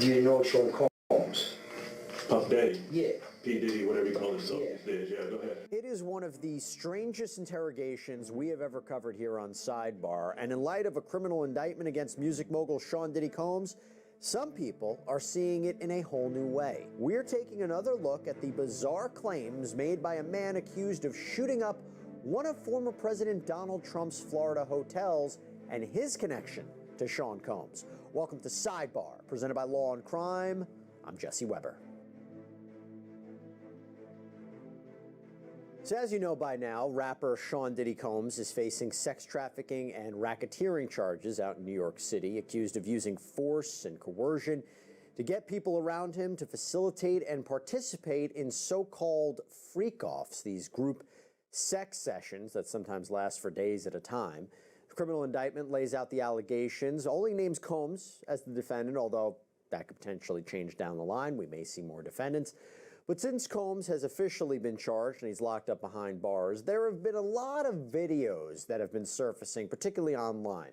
Do you know Sean Combs? Puff Daddy. Yeah. P. Diddy, whatever you call himself these days. Yeah, go ahead. It is one of the strangest interrogations we have ever covered here on Sidebar. And in light of a criminal indictment against music mogul Sean Diddy Combs, some people are seeing it in a whole new way. We're taking another look at the bizarre claims made by a man accused of shooting up one of former President Donald Trump's Florida hotels and his connection to Sean Combs. Welcome to Sidebar, presented by Law and Crime. I'm Jesse Weber. So as you know by now, rapper Sean Diddy Combs is facing sex trafficking and racketeering charges out in New York City, accused of using force and coercion to get people around him to facilitate and participate in so-called freak-offs, these group sex sessions that sometimes last for days at a time. The criminal indictment lays out the allegations, only names Combs as the defendant, although that could potentially change down the line. We may see more defendants. But since Combs has officially been charged and he's locked up behind bars, there have been a lot of videos that have been surfacing, particularly online.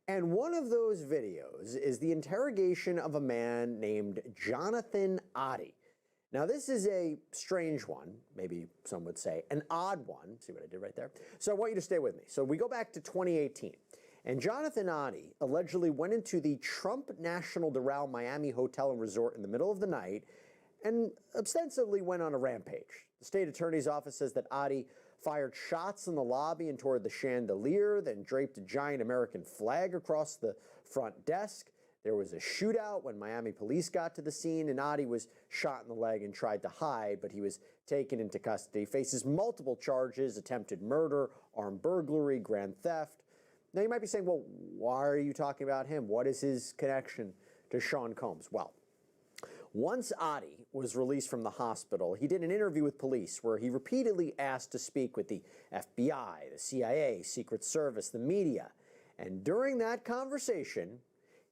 And one of those videos is the interrogation of a man named Jonathan Oddie. Now, this is a strange one, maybe some would say, an odd one. See what I did right there? So I want you to stay with me. So we go back to 2018. And Jonathan Oddie allegedly went into the Trump National Doral Miami Hotel and Resort in the middle of the night and ostensibly went on a rampage. The state attorney's office says that Oddie fired shots in the lobby and toward the chandelier, then draped a giant American flag across the front desk. There was a shootout when Miami police got to the scene, and Oddie was shot in the leg and tried to hide, but he was taken into custody. Faces multiple charges: attempted murder, armed burglary, grand theft. Now you might be saying, well, why are you talking about him? What is his connection to Sean Combs? Well, once Oddie was released from the hospital, he did an interview with police where he repeatedly asked to speak with the FBI, the CIA, Secret Service, the media. And during that conversation,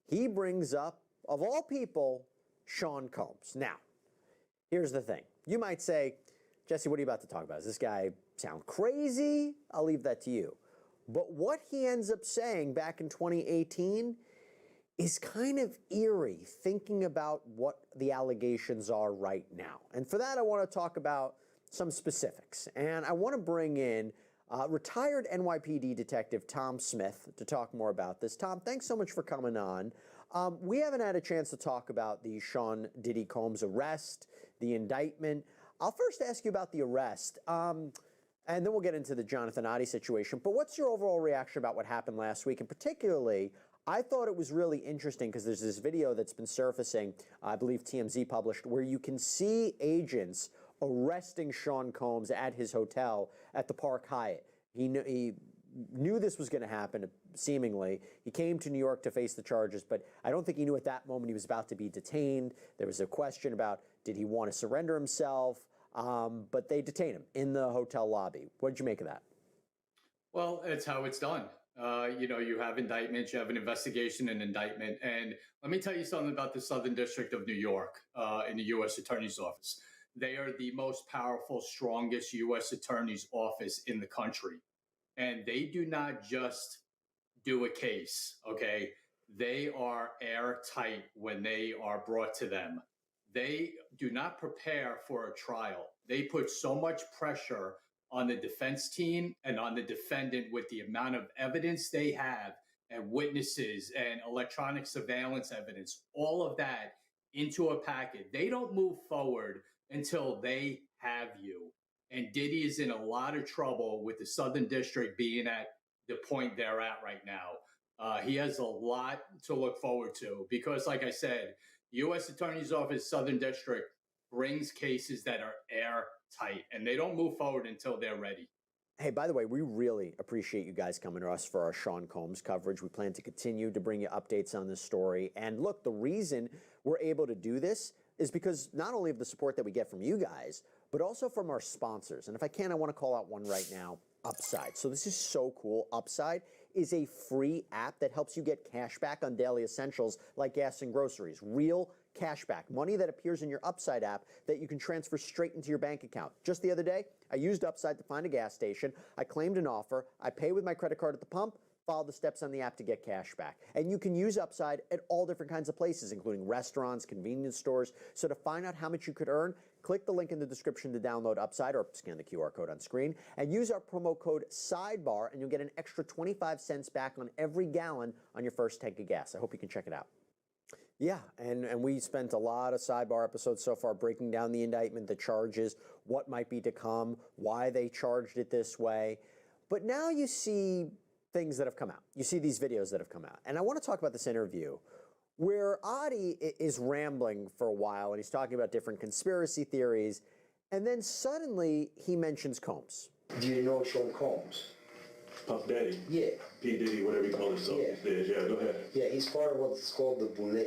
he brings up, of all people, Sean Combs. Now, here's the thing. You might say, Jesse, what are you about to talk about? Does this guy sound crazy? I'll leave that to you. But what he ends up saying back in 2018 is kind of eerie, thinking about what the allegations are right now. And for that, I want to talk about some specifics. And I want to bring in retired NYPD detective Tom Smith to talk more about this. Tom, thanks so much for coming on. We haven't had a chance to talk about the Sean Diddy Combs arrest, the indictment. I'll first ask you about the arrest, and then we'll get into the Jonathan Oddie situation. But what's your overall reaction about what happened last week? And particularly, I thought it was really interesting because there's this video that's been surfacing, I believe TMZ published, where you can see agents arresting Sean Combs at his hotel at the Park Hyatt. He knew this was going to happen, seemingly. He came to New York to face the charges, but I don't think he knew at that moment he was about to be detained. There was a question about, did he want to surrender himself? But they detained him in the hotel lobby. What did you make of that? Well, it's how it's done. You have indictments, you have an investigation and indictment. And let me tell you something about the Southern District of New York in the U.S. Attorney's Office. They are the most powerful, strongest U.S. Attorney's Office in the country. And they do not just do a case, okay? They are airtight when they are brought to them. They do not prepare for a trial. They put so much pressure on the defense team and on the defendant with the amount of evidence they have and witnesses and electronic surveillance evidence, all of that into a packet. They don't move forward until they have you. And Diddy is in a lot of trouble with the Southern District being at the point they're at right now. He has a lot to look forward to because, like I said, U.S. Attorney's Office, Southern District brings cases that are airtight, and they don't move forward until they're ready. Hey, by the way, we really appreciate you guys coming to us for our Sean Combs coverage. We plan to continue to bring you updates on this story. And look, the reason we're able to do this is because not only of the support that we get from you guys, but also from our sponsors. And if I can, I want to call out one right now, Upside. So this is so cool. Upside is a free app that helps you get cash back on daily essentials like gas and groceries. Real cash back, money that appears in your Upside app that you can transfer straight into your bank account. Just the other day, I used Upside to find a gas station. I claimed an offer. I pay with my credit card at the pump. follow the steps on the app to get cash back. And you can use Upside at all different kinds of places, including restaurants, convenience stores. So to find out how much you could earn, click the link in the description to download Upside or scan the QR code on screen and use our promo code SIDEBAR and you'll get an extra 25 cents back on every gallon on your first tank of gas. I hope you can check it out. Yeah, and we spent a lot of Sidebar episodes so far breaking down the indictment, the charges, what might be to come, why they charged it this way. But now you see things that have come out. You see these videos that have come out. And I want to talk about this interview where Adi is rambling for a while and he's talking about different conspiracy theories. And then suddenly he mentions Combs. Do you know Sean Combs? Puff Daddy. Yeah. P. Diddy, whatever you call himself Yeah. these days. Yeah, go ahead. Yeah, he's part of what's called the Boule.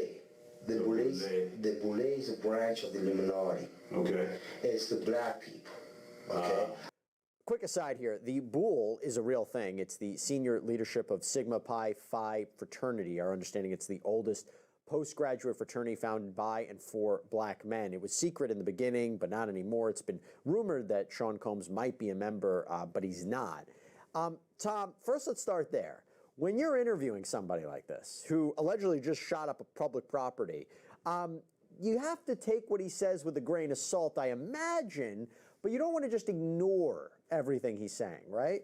The Boule is a branch of the Illuminati. Okay. It's the black people. Okay. Quick aside here, the Boule is a real thing. It's the senior leadership of Sigma Pi Phi fraternity. Our understanding it's the oldest postgraduate fraternity founded by and for black men. It was secret in the beginning, but not anymore. It's been rumored that Sean Combs might be a member, but he's not. Tom, first let's start there. When you're interviewing somebody like this, who allegedly just shot up a public property, you have to take what he says with a grain of salt, I imagine, but you don't want to just ignore everything he's saying, right?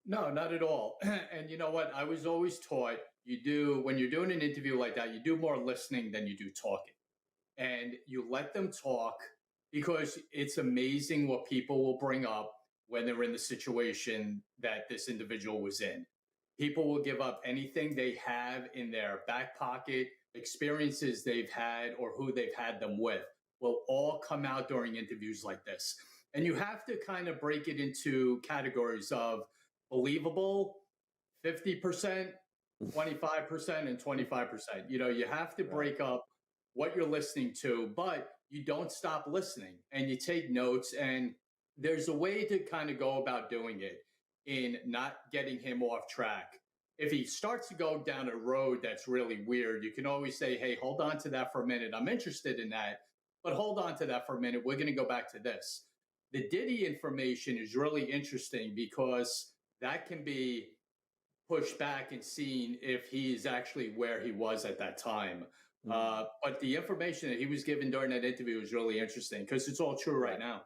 No, not at all. And you know what? I was always taught when you're doing an interview like that, you do more listening than you do talking. And you let them talk because it's amazing what people will bring up when they're in the situation that this individual was in. People will give up anything they have in their back pocket, experiences they've had or who they've had them with will all come out during interviews like this. And you have to kind of break it into categories of believable, 50%, 25%, and 25%. You know, you have to break up what you're listening to, but you don't stop listening and you take notes. And there's a way to kind of go about doing it in not getting him off track. If he starts to go down a road that's really weird, you can always say, hey, hold on to that for a minute. I'm interested in that, but hold on to that for a minute. We're going to go back to this. The Diddy information is really interesting because that can be pushed back and seen if he's actually where he was at that time. But the information that he was given during that interview is really interesting because it's all true right now.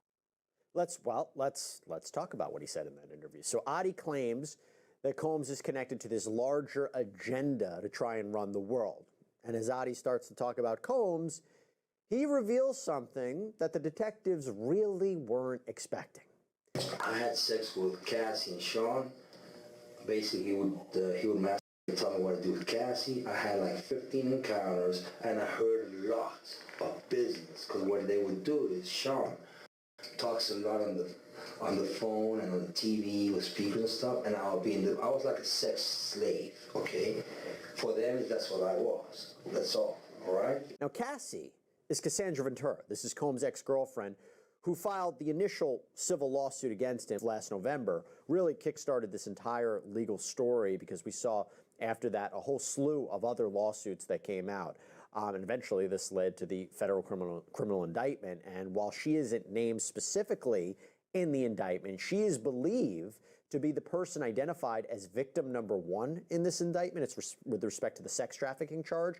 Let's talk about what he said in that interview. So Adi claims that Combs is connected to this larger agenda to try and run the world. And as Adi starts to talk about Combs, he reveals something that the detectives really weren't expecting. I had sex with Cassie and Sean. Basically, he would masturbate and tell me what to do with Cassie. I had like 15 encounters, and I heard a lot of business. Because what they would do is Sean talks a lot on the phone and on the TV with speakers and stuff, and I was like a sex slave, okay? For them, that's what I was. That's all right? Now, Cassie is Cassandra Ventura. This is Combs' ex-girlfriend who filed the initial civil lawsuit against him last November, really kickstarted this entire legal story because we saw after that a whole slew of other lawsuits that came out. And eventually this led to the federal criminal indictment. And while she isn't named specifically in the indictment, she is believed to be the person identified as victim number one in this indictment. It's with respect to the sex trafficking charge.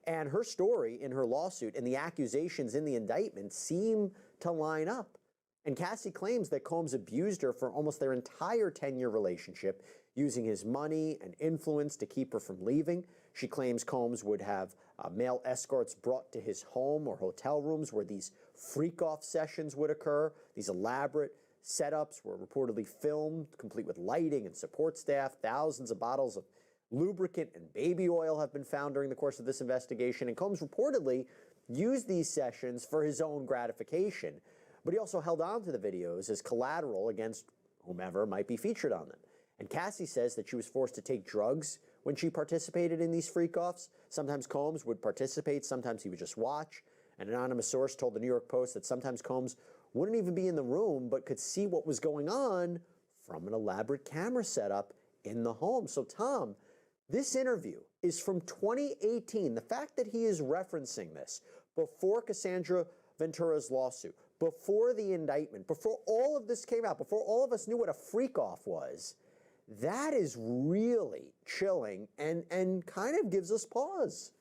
And her story in her lawsuit and the accusations in the indictment seem to line up. And Cassie claims that Combs abused her for almost their entire 10-year relationship, using his money and influence to keep her from leaving. She claims Combs would have male escorts brought to his home or hotel rooms where these freak-off sessions would occur. These elaborate setups were reportedly filmed, complete with lighting and support staff. Thousands of bottles of lubricant and baby oil have been found during the course of this investigation, and Combs reportedly used these sessions for his own gratification. But he also held on to the videos as collateral against whomever might be featured on them. And Cassie says that she was forced to take drugs when she participated in these freak-offs. Sometimes Combs would participate, sometimes he would just watch. An anonymous source told the New York Post that sometimes Combs wouldn't even be in the room but could see what was going on from an elaborate camera setup in the home. So Tom, this interview is from 2018. The fact that he is referencing this before Cassandra Ventura's lawsuit, before the indictment, before all of this came out, before all of us knew what a freak-off was, That is really chilling and kind of gives us pause.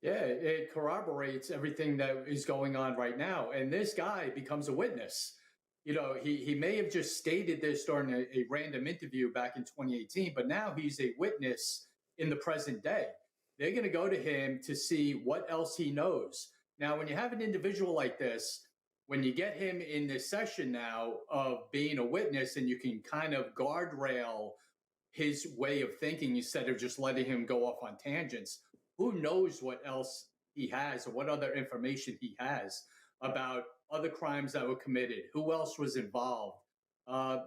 Yeah, it corroborates everything that is going on right now. And this guy becomes a witness. You know, he may have just stated this during a random interview back in 2018, but now he's a witness in the present day. They're going to go to him to see what else he knows. Now, when you have an individual like this, when you get him in this session now of being a witness and you can kind of guardrail his way of thinking instead of just letting him go off on tangents, who knows what else he has or what other information he has about other crimes that were committed, who else was involved.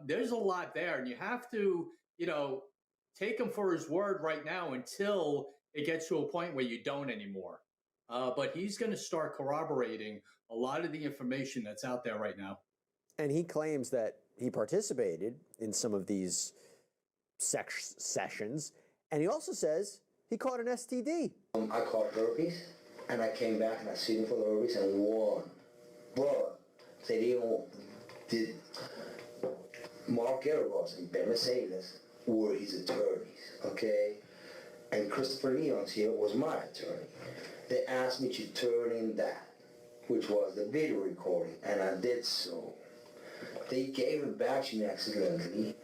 There's a lot there, and you have to, take him for his word right now until it gets to a point where you don't anymore. But he's going to start corroborating a lot of the information that's out there right now. And he claims that he participated in some of these sessions, and he also says he caught an STD. I caught herpes, and I came back and I sued him for the herpes and won. But did Mark Garibos and Ben Mercedes were his attorneys, okay? And Christopher Leon's here was my attorney. They asked me to turn in that, which was the video recording, and I did so. They gave it back to me accidentally,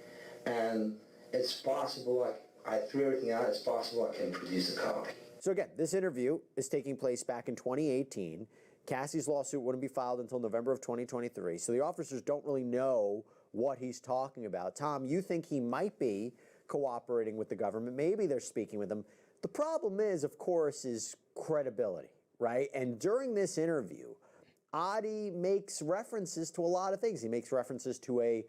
and it's possible I threw everything out. It's possible I can produce a copy. So again, this interview is taking place back in 2018. Cassie's lawsuit wouldn't be filed until November of 2023. So the officers don't really know what he's talking about. Tom, you think he might be cooperating with the government? Maybe they're speaking with him. The problem is, of course, is credibility, right? And during this interview, Adi makes references to a lot of things. He makes references to a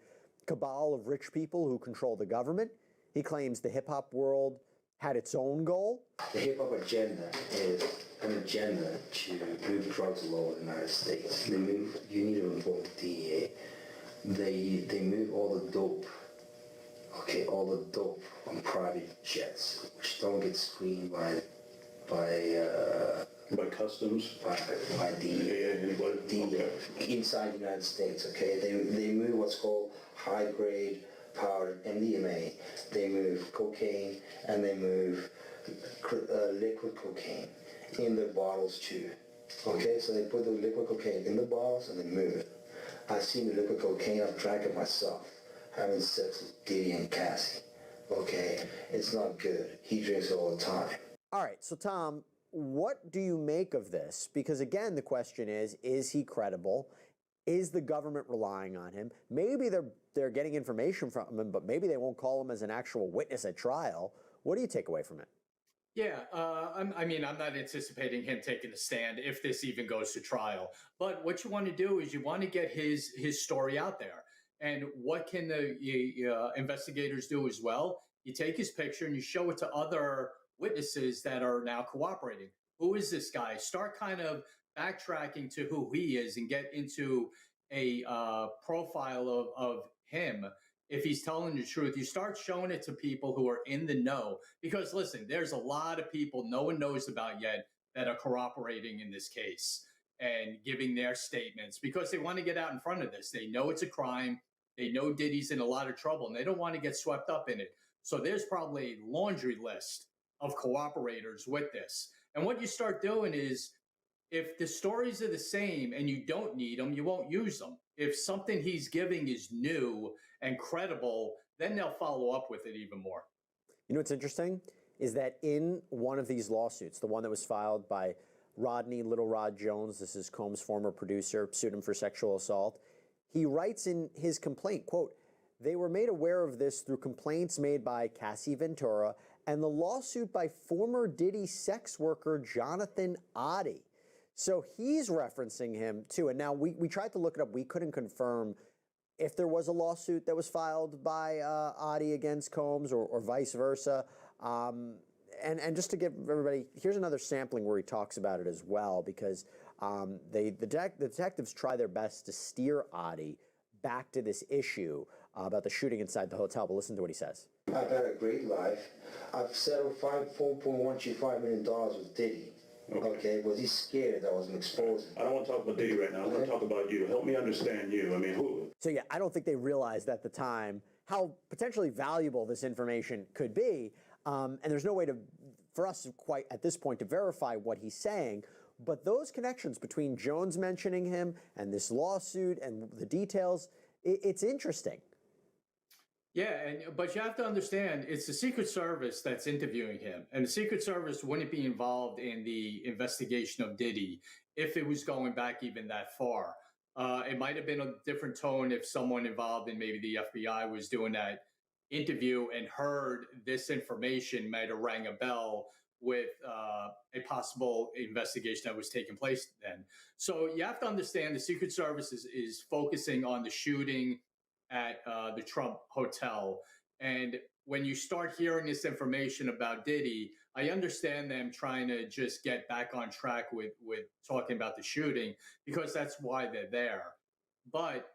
cabal of rich people who control the government. He claims the hip-hop world had its own goal. The hip-hop agenda is an agenda to move drugs all over the United States. You need to involve the DEA. They move all the dope, on private jets, which don't get screened by customs, by the inside the United States. Okay, they move what's called high-grade powder MDMA. They move cocaine and they move liquid cocaine in the bottles too. Okay, so they put the liquid cocaine in the bottles and they move it. I've seen the liquid cocaine. I've drank it myself, having sex with Diddy and Cassie. Okay, it's not good. He drinks it all the time. All right, so Tom, what do you make of this? Because again, the question is he credible? Is the government relying on him? Maybe they're getting information from him, but maybe they won't call him as an actual witness at trial. What do you take away from it? Yeah, I'm not anticipating him taking the stand if this even goes to trial. But what you want to do is you want to get his story out there. And what can the investigators do as well? You take his picture and you show it to other witnesses that are now cooperating. Who is this guy? Start kind of backtracking to who he is and get into a profile of him. If he's telling the truth, you start showing it to people who are in the know. Because listen, there's a lot of people no one knows about yet that are cooperating in this case and giving their statements because they want to get out in front of this. They know it's a crime. They know Diddy's in a lot of trouble and they don't want to get swept up in it. So there's probably a laundry list of cooperators with this. And what you start doing is if the stories are the same and you don't need them, you won't use them. If something he's giving is new and credible, then they'll follow up with it even more. You know what's interesting is that in one of these lawsuits, the one that was filed by Rodney Little Rod Jones, this is Combs' former producer, sued him for sexual assault. He writes in his complaint, quote, "They were made aware of this through complaints made by Cassie Ventura and the lawsuit by former Diddy sex worker Jonathan Adi." So he's referencing him too. And now we tried to look it up. We couldn't confirm if there was a lawsuit that was filed by Adi against Combs or vice versa. And just to give everybody, here's another sampling where he talks about it as well, because the detectives try their best to steer Adi back to this issue about the shooting inside the hotel. But listen to what he says. I've had a great life. I've settled $4.125 million with Diddy. Okay, was he scared that I was exposing? I don't want to talk about Diddy right now. I want to talk about you. Help me understand you. I mean, who? So yeah, I don't think they realized at the time how potentially valuable this information could be. And there's no way for us quite at this point to verify what he's saying. But those connections between Jones mentioning him and this lawsuit and the details, it's interesting. Yeah, but you have to understand, it's the Secret Service that's interviewing him, and the Secret Service wouldn't be involved in the investigation of Diddy if it was going back even that far. It might have been a different tone if someone involved in maybe the FBI was doing that interview and heard this information, might have rang a bell with a possible investigation that was taking place then. So you have to understand the Secret Service is focusing on the shooting at the Trump Hotel. And when you start hearing this information about Diddy, I understand them trying to just get back on track with talking about the shooting because that's why they're there. But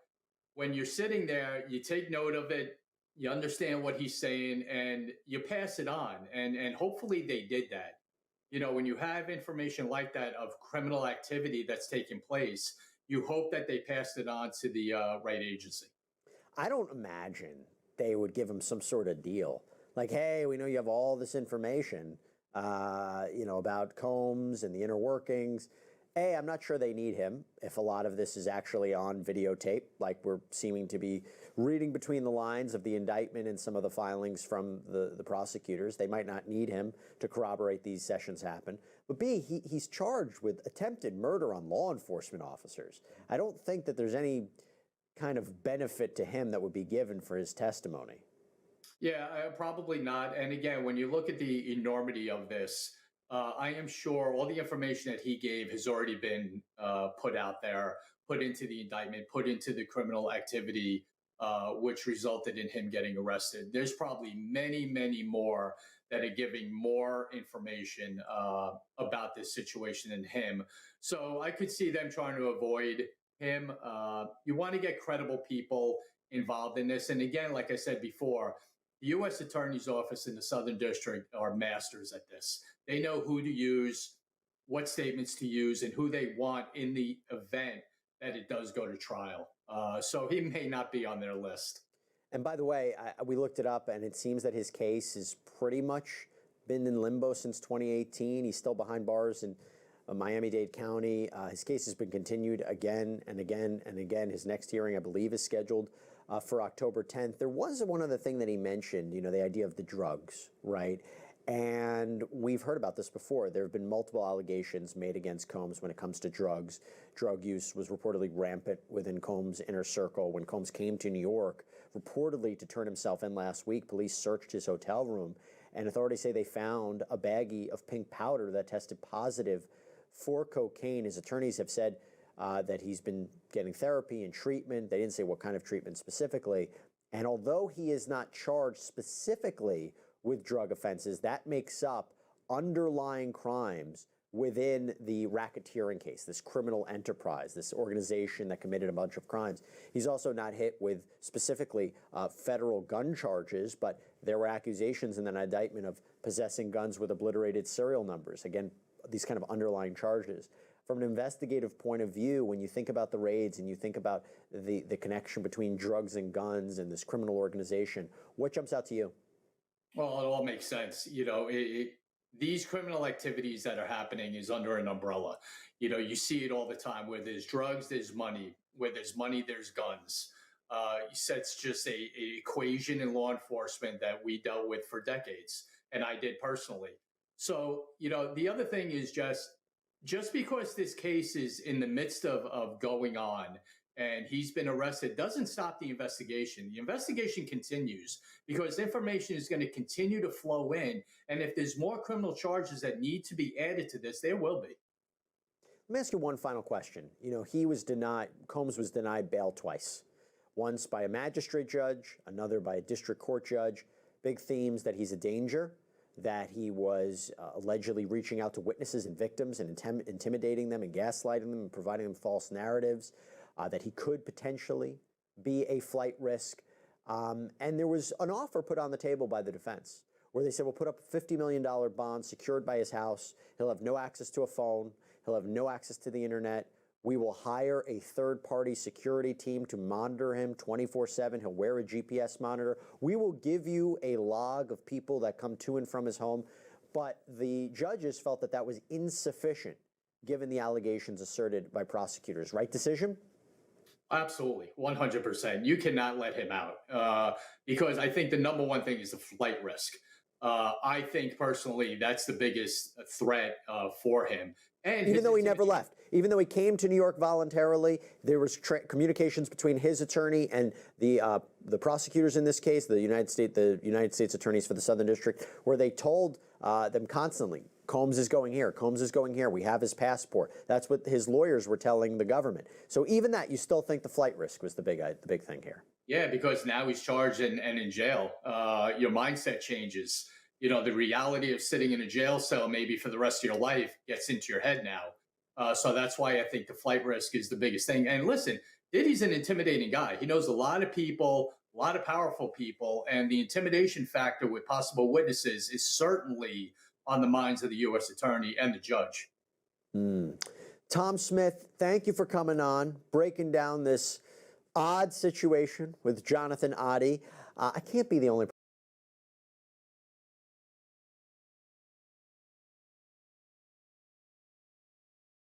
when you're sitting there, you take note of it, you understand what he's saying, and you pass it on. And hopefully they did that. You know, when you have information like that of criminal activity that's taking place, you hope that they passed it on to the right agency. I don't imagine they would give him some sort of deal. Like, hey, we know you have all this information, about Combs and the inner workings. Hey, I'm not sure they need him if a lot of this is actually on videotape, like we're seeming to be reading between the lines of the indictment and some of the filings from the prosecutors. They might not need him to corroborate these sessions happen. But B, he's charged with attempted murder on law enforcement officers. I don't think that there's any kind of benefit to him that would be given for his testimony. Yeah, probably not. And again, when you look at the enormity of this, I am sure all the information that he gave has already been put out there, put into the indictment, put into the criminal activity, which resulted in him getting arrested. There's probably many, many more that are giving more information about this situation than him. So I could see them trying to avoid him. You want to get credible people involved in this. And again, like I said before, the U.S. Attorney's Office in the Southern District are masters at this. They know who to use, what statements to use, and who they want in the event that it does go to trial. So he may not be on their list. And by the way, we looked it up, and it seems that his case has pretty much been in limbo since 2018. He's still behind bars in Miami-Dade County. His case has been continued again and again and again. His next hearing, I believe, is scheduled for October 10th. There was one other thing that he mentioned, the idea of the drugs, right? And we've heard about this before. There have been multiple allegations made against Combs when it comes to drugs. Drug use was reportedly rampant within Combs' inner circle. When Combs came to New York, reportedly to turn himself in last week, police searched his hotel room, and authorities say they found a baggie of pink powder that tested positive for cocaine. His attorneys have said that he's been getting therapy and treatment. They didn't say what kind of treatment specifically. And although he is not charged specifically with drug offenses, that makes up underlying crimes within the racketeering case, this criminal enterprise, this organization that committed a bunch of crimes. He's also not hit with specifically federal gun charges, but there were accusations in an indictment of possessing guns with obliterated serial numbers. Again, these kind of underlying charges. From an investigative point of view, when you think about the raids and you think about the connection between drugs and guns and this criminal organization, what jumps out to you? Well, it all makes sense. These criminal activities that are happening is under an umbrella. You see it all the time. Where there's drugs, there's money. Where there's money, there's guns. It's just a equation in law enforcement that we dealt with for decades, and I did personally. So, the other thing is just because this case is in the midst of going on and he's been arrested doesn't stop the investigation. The investigation continues because information is going to continue to flow in. And if there's more criminal charges that need to be added to this, there will be. Let me ask you one final question. Combs was denied bail twice. Once by a magistrate judge, another by a district court judge. Big themes that he's a danger, that he was allegedly reaching out to witnesses and victims and intimidating them and gaslighting them and providing them false narratives, that he could potentially be a flight risk. And there was an offer put on the table by the defense where they said, we'll put up a $50 million bond secured by his house. He'll have no access to a phone. He'll have no access to the internet. We will hire a third-party security team to monitor him 24/7. He'll wear a GPS monitor. We will give you a log of people that come to and from his home. But the judges felt that that was insufficient given the allegations asserted by prosecutors. Right decision? Absolutely, 100%. You cannot let him out because I think the number one thing is the flight risk. I think personally that's the biggest threat for him. And even though he never left, even though he came to New York voluntarily, there was communications between his attorney and the prosecutors in this case, the United States attorneys for the Southern District, where they told them constantly, Combs is going here, Combs is going here, we have his passport. That's what his lawyers were telling the government. So even that, you still think the flight risk was the big thing here. Yeah, because now he's charged and in jail. Your mindset changes. You know, the reality of sitting in a jail cell maybe for the rest of your life gets into your head now. So that's why I think the flight risk is the biggest thing. And listen, Diddy's an intimidating guy. He knows a lot of people, a lot of powerful people, and the intimidation factor with possible witnesses is certainly on the minds of the U.S. attorney and the judge. Tom Smith, thank you for coming on, breaking down this odd situation with Jonathan Oddie. I can't be the only person